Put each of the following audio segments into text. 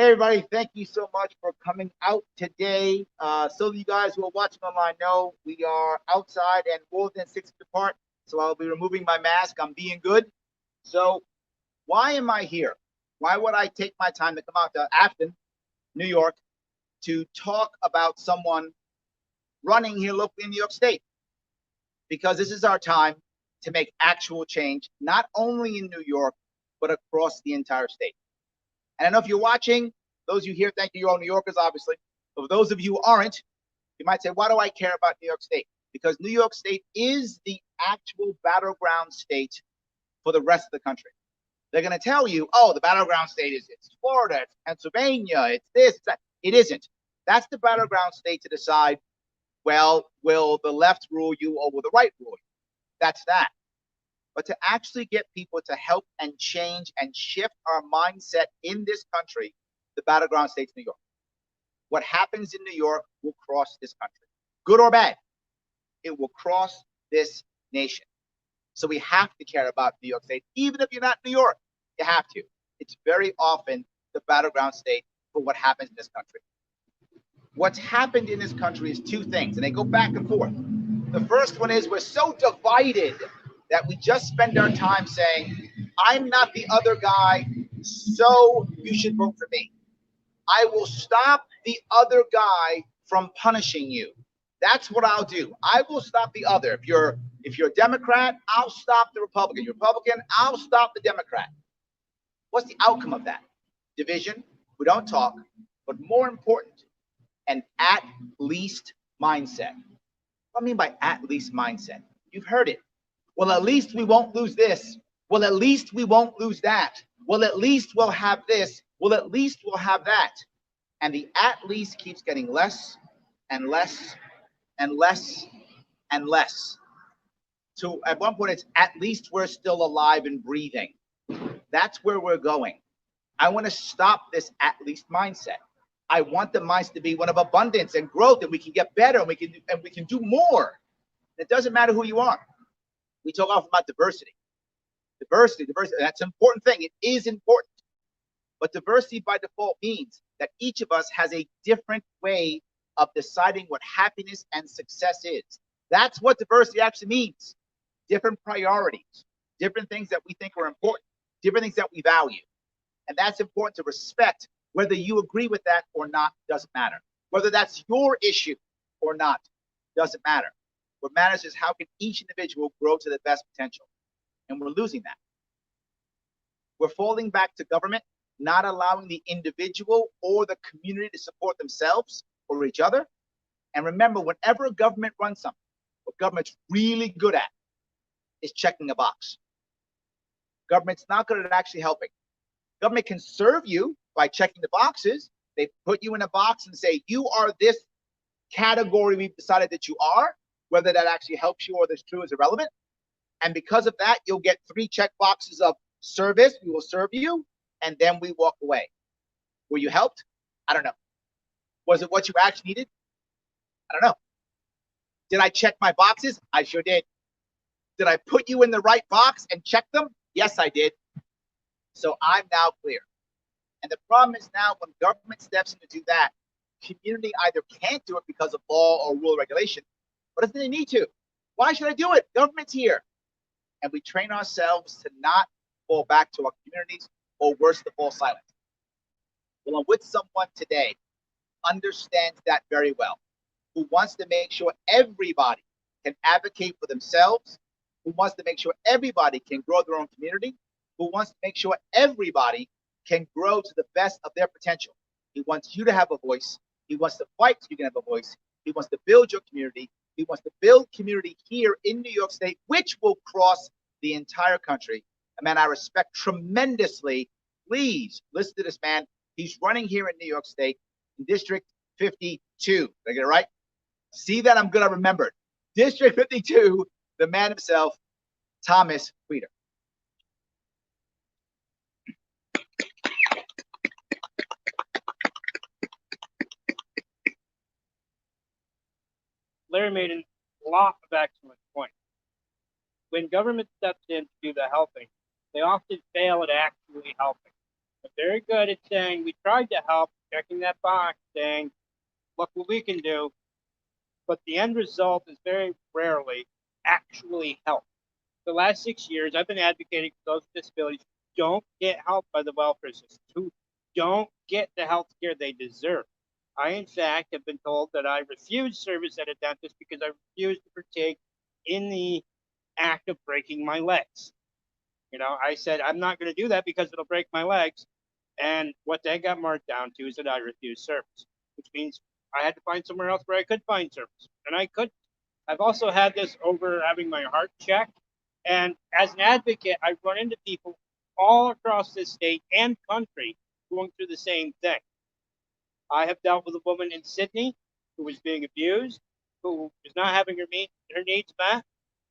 Hey everybody, thank you so much for coming out today. Some of you guys who are watching online know we are outside and more than 6 feet apart, so I'll be removing my mask. I'm being good. So why am I here? Why would I take my time to come out to Afton, New York, to talk about someone running here locally in New York State? Because this is our time to make actual change, not only in New York, but across the entire state. And I know if you're watching, those of you here, thank you, you're all New Yorkers, obviously. But for those of you who aren't, you might say, why do I care about New York State? Because New York State is the actual battleground state for the rest of the country. They're going to tell you, oh, the battleground state is it's Florida, it's Pennsylvania, it's this, it's that. It isn't. That's the battleground state to decide, well, will the left rule you or will the right rule you? That's that. But to actually get people to help and change and shift our mindset in this country, the battleground state's New York. What happens in New York will cross this country, good or bad. It will cross this nation. So we have to care about New York State, even if you're not New York. You have to. It's very often the battleground state for what happens in this country. What's happened in this country is two things, and they go back and forth. The first one is we're so divided that we just spend our time saying, I'm not the other guy, so you should vote for me. I will stop the other guy from punishing you. That's what I'll do. I will stop the other. If you're a Democrat, I'll stop the Republican. You're Republican, I'll stop the Democrat. What's the outcome of that? Division. We don't talk. But more important, an at least mindset. What do I mean by at least mindset? You've heard it. Well, at least we won't lose this. Well, at least we won't lose that. Well, at least we'll have this. Well, at least we'll have that. And the at least keeps getting less and less and less and less. So at one point, it's at least we're still alive and breathing. That's where we're going. I want to stop this at least mindset. I want the mindset to be one of abundance and growth, and we can get better, and we can do more. It doesn't matter who you are. We talk often about diversity. Diversity, that's an important thing. It is important. But diversity by default means that each of us has a different way of deciding what happiness and success is. That's what diversity actually means. Different priorities, different things that we think are important, different things that we value. And that's important to respect. Whether you agree with that or not doesn't matter. Whether that's your issue or not doesn't matter. What matters is how can each individual grow to the best potential. And we're losing that. We're falling back to government, not allowing the individual or the community to support themselves or each other. And remember, whenever a government runs something, what government's really good at is checking a box. Government's not good at actually helping. Government can serve you by checking the boxes. They put you in a box and say, you are this category we've decided that you are. Whether that actually helps you or that's true is irrelevant. And because of that, you'll get 3 check boxes of service. We will serve you. And then we walk away. Were you helped? I don't know. Was it what you actually needed? I don't know. Did I check my boxes? I sure did. Did I put you in the right box and check them? Yes, I did. So I'm now clear. And the problem is now when government steps in to do that, community either can't do it because of law or rule or regulation, but if they need to. Why should I do it? Government's here. And we train ourselves to not fall back to our communities or worse, to fall silent. Well, I'm with someone today who understands that very well, who wants to make sure everybody can advocate for themselves, who wants to make sure everybody can grow their own community, who wants to make sure everybody can grow to the best of their potential. He wants you to have a voice. He wants to fight so you can have a voice. He wants to build your community. He wants to build community here in New York State, which will cross the entire country. A man I respect tremendously. Please listen to this man. He's running here in New York State in District 52. Did I get it right? See that? I'm good. I remembered. District 52, the man himself, Thomas Weider. Larry made a lot of excellent points. When government steps in to do the helping, they often fail at actually helping. But very good at saying we tried to help, checking that box, saying, look what we can do. But the end result is very rarely actually help. The last 6 years, I've been advocating for those with disabilities who don't get help by the welfare system, who don't get the health care they deserve. I, in fact, have been told that I refuse service at a dentist because I refuse to partake in the act of breaking my legs. I said, I'm not going to do that because it'll break my legs. And what that got marked down to is that I refused service, which means I had to find somewhere else where I could find service. And I could. I've also had this over having my heart checked. And as an advocate, I've run into people all across this state and country going through the same thing. I have dealt with a woman in Sydney who was being abused, who was not having her needs met.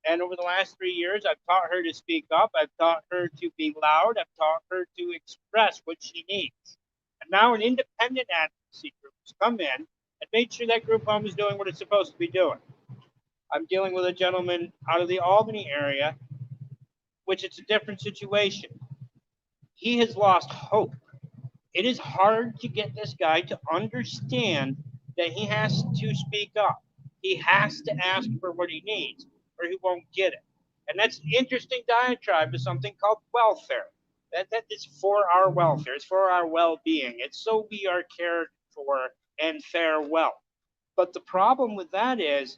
And over the last 3 years, I've taught her to speak up. I've taught her to be loud. I've taught her to express what she needs. And now an independent advocacy group has come in and made sure that group home is doing what it's supposed to be doing. I'm dealing with a gentleman out of the Albany area, which it's a different situation. He has lost hope. It is hard to get this guy to understand that he has to speak up. He has to ask for what he needs, or he won't get it. And that's an interesting diatribe to something called welfare. That is for our welfare. It's for our well-being. It's so we are cared for and fare well. But the problem with that is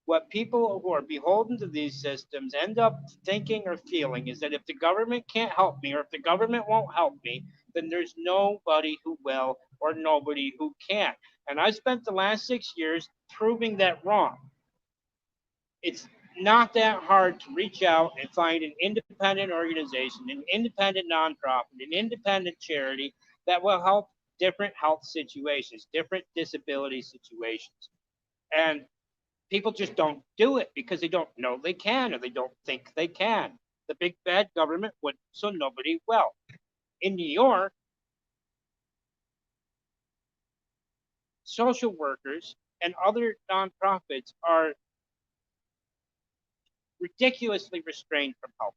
what people who are beholden to these systems end up thinking or feeling is that if the government can't help me or if the government won't help me, then there's nobody who will or nobody who can. And I spent the last 6 years proving that wrong. It's not that hard to reach out and find an independent organization, an independent nonprofit, an independent charity that will help different health situations, different disability situations. And people just don't do it because they don't know they can or they don't think they can. The big bad government wouldn't, so nobody will. In New York, social workers and other nonprofits are ridiculously restrained from help.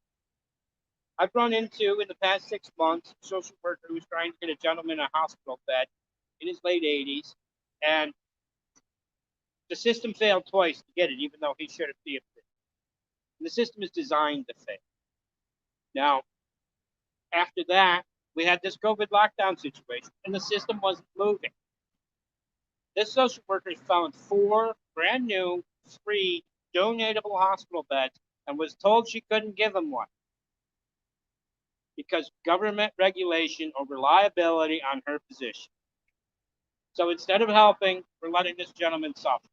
I've run into, in the past 6 months, a social worker who was trying to get a gentleman a hospital bed in his late 80s, and the system failed twice to get it, even though he should have seen it. And the system is designed to fail. Now, after that, we had this COVID lockdown situation, and the system wasn't moving. This social worker found 4 brand new, free, donatable hospital beds and was told she couldn't give him one because government regulation over liability on her position. So instead of helping, we're letting this gentleman suffer.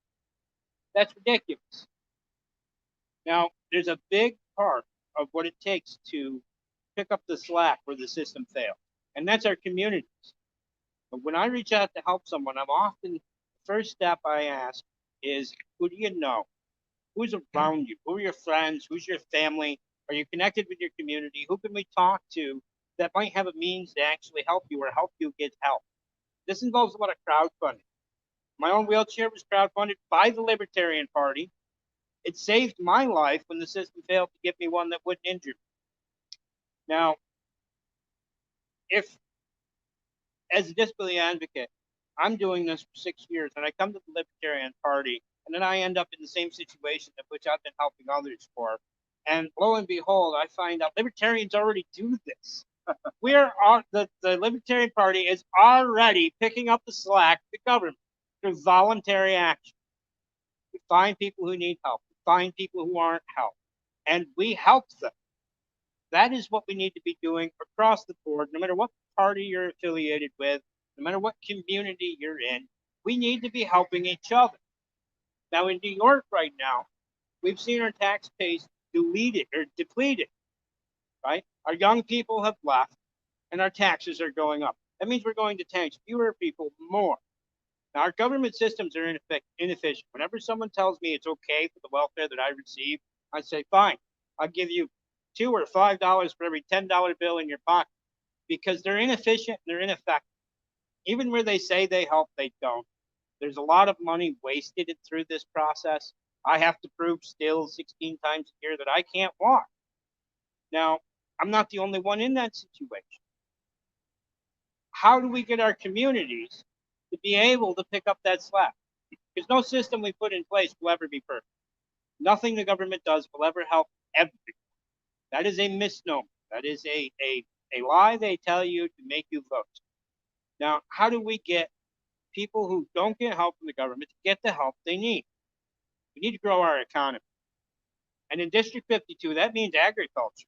That's ridiculous. Now, there's a big part of what it takes to pick up the slack where the system fails, and that's our communities. But when I reach out to help someone, I'm often, the first step I ask is, who do you know? Who's around you? Who are your friends? Who's your family? Are you connected with your community? Who can we talk to that might have a means to actually help you or help you get help? This involves a lot of crowdfunding. My own wheelchair was crowdfunded by the Libertarian Party. It saved my life when the system failed to give me one that wouldn't injure me. Now, if, as a disability advocate, I'm doing this for 6 years and I come to the Libertarian Party and then I end up in the same situation of which I've been helping others for, and lo and behold, I find out libertarians already do this. The Libertarian Party is already picking up the slack to the government through voluntary action. We find people who need help. We find people who aren't helped, and we help them. That is what we need to be doing across the board, no matter what party you're affiliated with, no matter what community you're in. We need to be helping each other. Now, in New York right now, we've seen our tax base depleted, right? Our young people have left, and our taxes are going up. That means we're going to tax fewer people more. Now, our government systems are inefficient. Whenever someone tells me it's okay for the welfare that I receive, I say, fine, I'll give you $2 or $5 for every $10 bill in your pocket, because they're inefficient and they're ineffective. Even where they say they help, they don't. There's a lot of money wasted through this process. I have to prove still 16 times a year that I can't walk. Now, I'm not the only one in that situation. how do we get our communities to be able to pick up that slack? Because no system we put in place will ever be perfect. Nothing the government does will ever help everyone. That is a misnomer. That is a lie they tell you to make you vote. Now, how do we get people who don't get help from the government to get the help they need? We need to grow our economy. And in District 52, that means agriculture.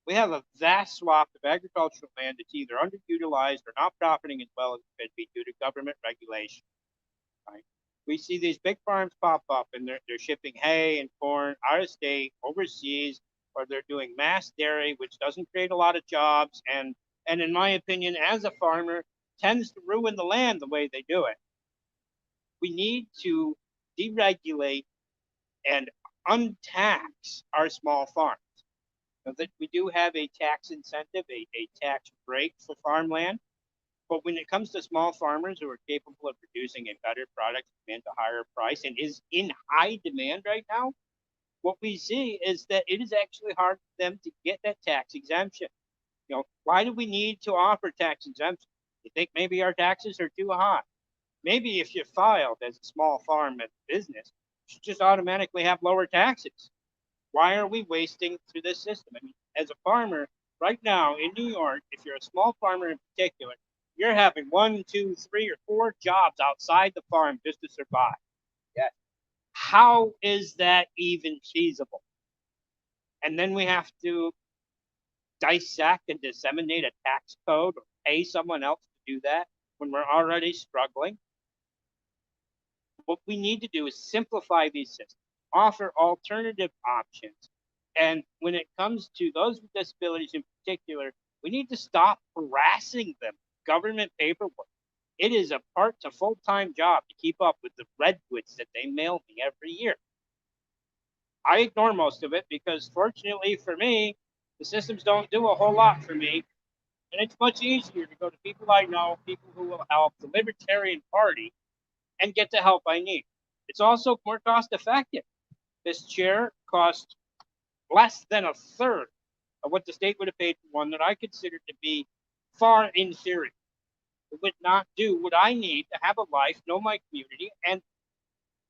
We have a vast swath of agricultural land that's either underutilized or not profiting as well as it could be due to government regulation. Right? We see these big farms pop up and they're shipping hay and corn out of state, overseas, or they're doing mass dairy, which doesn't create a lot of jobs. And in my opinion, as a farmer, tends to ruin the land the way they do it. We need to deregulate and untax our small farms. So that we do have a tax incentive, a tax break for farmland. But when it comes to small farmers who are capable of producing a better product, demand a higher price, and is in high demand right now, what we see is that it is actually hard for them to get that tax exemption. You know, why do we need to offer tax exemption? You think maybe our taxes are too high? Maybe if you filed as a small farm and business, you should just automatically have lower taxes. Why are we wasting through this system? I mean, as a farmer, right now in New York, if you're a small farmer in particular, you're having 1, 2, 3, or 4 jobs outside the farm just to survive. Yeah. How is that even feasible? And then we have to dissect and disseminate a tax code or pay someone else to do that when we're already struggling. What we need to do is simplify these systems, offer alternative options. And when it comes to those with disabilities in particular, we need to stop harassing them. Government paperwork. It is a part to full-time job to keep up with the redwoods that they mail me every year. I ignore most of it because fortunately for me, the systems don't do a whole lot for me. And it's much easier to go to people I know, people who will help, the Libertarian Party, and get the help I need. It's also more cost effective. This chair cost less than a third of what the state would have paid for one that I consider to be far inferior. It would not do what I need to have a life, know my community, and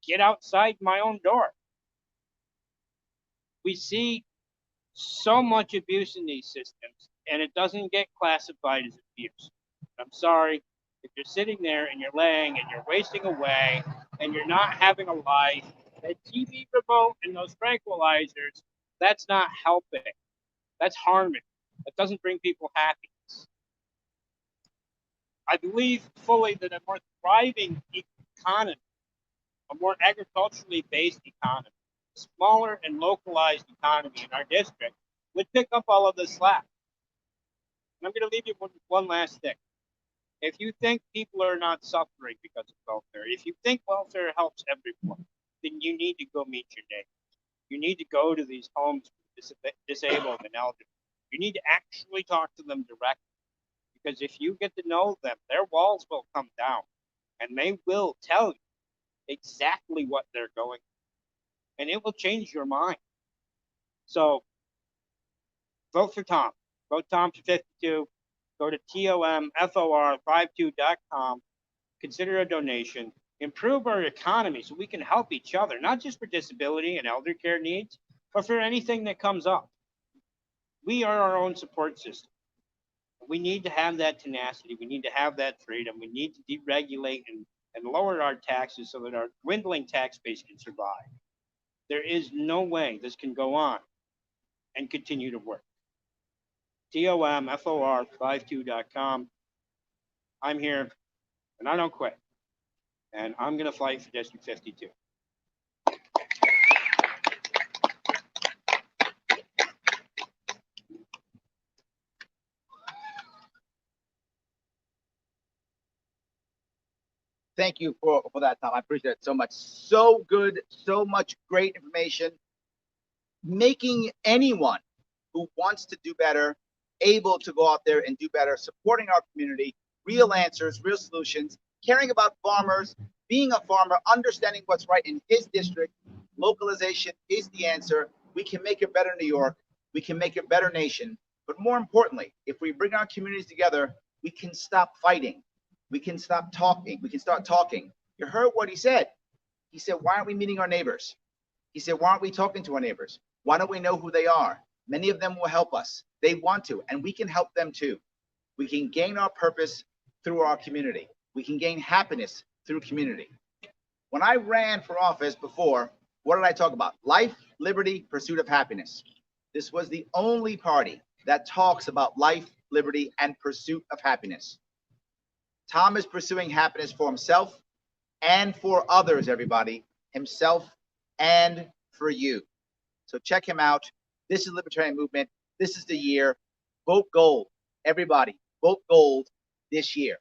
get outside my own door. We see so much abuse in these systems, and it doesn't get classified as abuse. I'm sorry, if you're sitting there and you're laying and you're wasting away and you're not having a life, that TV remote and those tranquilizers, that's not helping. That's harming. That doesn't bring people happiness. I believe fully that a more thriving economy, a more agriculturally based economy, a smaller and localized economy in our district would pick up all of this slack. And I'm going to leave you with one last thing. If you think people are not suffering because of welfare, if you think welfare helps everyone, then you need to go meet your neighbors. You need to go to these homes for disabled and elderly. You need to actually talk to them directly. Because if you get to know them, their walls will come down and they will tell you exactly what they're going through. And it will change your mind. So vote for Tom. Vote Tom for 52. Go to TOMFOR52.com. Consider a donation. Improve our economy so we can help each other, not just for disability and elder care needs, but for anything that comes up. We are our own support system. We need to have that tenacity. We need to have that freedom. We need to deregulate and lower our taxes so that our dwindling tax base can survive. There is no way this can go on and continue to work. TOMFOR52.com. I'm here and I don't quit. And I'm going to fight for District 52. Thank you for that, Tom. I appreciate it so much. So good, so much great information. Making anyone who wants to do better able to go out there and do better, supporting our community, real answers, real solutions, caring about farmers, being a farmer, understanding what's right in his district. Localization is the answer. We can make a better New York. We can make a better nation. But more importantly, if we bring our communities together, we can stop fighting. We can stop talking. We can start talking. You heard what he said. He said, why aren't we meeting our neighbors? He said, why aren't we talking to our neighbors? Why don't we know who they are? Many of them will help us. They want to, and we can help them too. We can gain our purpose through our community. We can gain happiness through community. When I ran for office before, what did I talk about? Life, liberty, pursuit of happiness. This was the only party that talks about life, liberty, and pursuit of happiness. Tom is pursuing happiness for himself and for others, everybody, himself and for you. So check him out. This is Libertarian Movement. This is the year. Vote gold. Everybody, vote gold this year.